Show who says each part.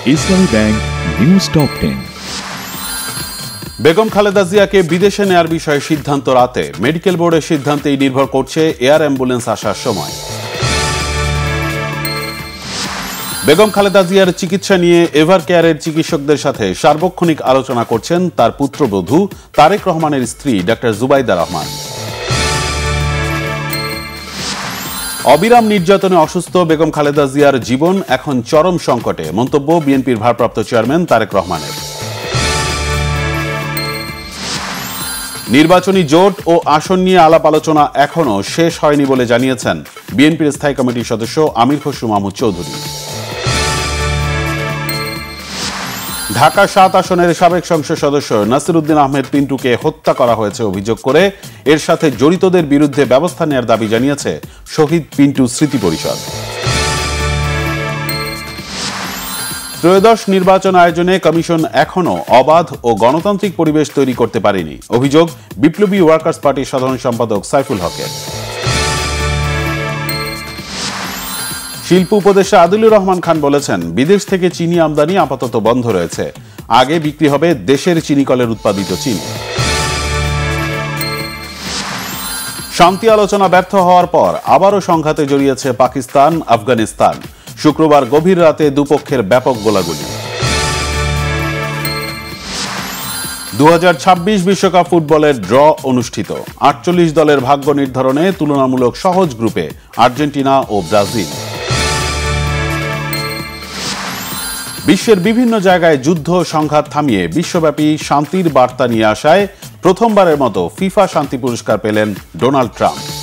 Speaker 1: ইসলামী bank news top 10।
Speaker 2: Begum Khaleda জিয়াকে বিদেশে নেয়ার বিষয়ে সিদ্ধান্ত রাতে মেডিকেল বোর্ডের সিদ্ধান্তেই নির্ভর করছে এয়ার অ্যাম্বুলেন্স আসার সময়। বেগম খালেদা জিয়ার চিকিৎসা নিয়ে এভার কেয়ারের চিকিৎসকদের সাথে সার্বক্ষণিক আলোচনা করছেন তার পুত্রবধূ তারেক রহমানের স্ত্রী ডাক্তার জুবাইদা রহমান। অবিরাম নির্যাতনে অসুস্থ বেগম খালেদা জিয়ার জীবন এখন চরম সংকটে, মন্তব্য বিএনপির ভারপ্রাপ্ত চেয়ারম্যান তারেক রহমানের। নির্বাচনী জোট ও আসন নিয়ে আলাপ আলোচনা এখনো শেষ হয়নি বলে জানিয়েছেন বিএনপির স্থায়ী কমিটির সদস্য আমির খসরু মাহমুদ চৌধুরী। ঢাকা ৭ আসনের সাবেক সংসদ সদস্য নাসিরউদ্দিন আহমেদ পিন্টুকে হত্যা করা হয়েছে অভিযোগ করে এর সাথে জড়িতদের বিরুদ্ধে ব্যবস্থা নেওয়ার দাবি জানিয়েছে শহীদ পিন্টু স্মৃতি পরিষদ। ত্রয়োদশ নির্বাচন আয়োজনে কমিশন এখনো অবাধ ও গণতান্ত্রিক পরিবেশ তৈরি করতে পারেনি, অভিযোগ বিপ্লবী ওয়ার্কার্স পার্টির সাধারণ সম্পাদক সাইফুল হকের। শিল্প উপদেষ্টা আদিলুর রহমান খান বলেছেন, বিদেশ থেকে চিনি আমদানি আপাতত বন্ধ রয়েছে, আগে বিক্রি হবে দেশের চিনিকলের উৎপাদিত চিনি। শান্তি আলোচনা ব্যর্থ হওয়ার পর আবারও সংঘাতে জড়িয়েছে পাকিস্তান আফগানিস্তান। শুক্রবার গভীর রাতে দুপক্ষের ব্যাপক গোলাগুলি। 2026 বিশ্বকাপ ফুটবলের ড্র অনুষ্ঠিত। 48 দলের ভাগ্য নির্ধারণে তুলনামূলক সহজ গ্রুপে আর্জেন্টিনা ও ব্রাজিল। বিশ্বের বিভিন্ন জায়গায় যুদ্ধ সংঘাত থামিয়ে বিশ্বব্যাপী শান্তির বার্তা নিয়ে আসায় প্রথমবারের মতো ফিফা শান্তি পুরস্কার পেলেন ডোনাল্ড ট্রাম্প।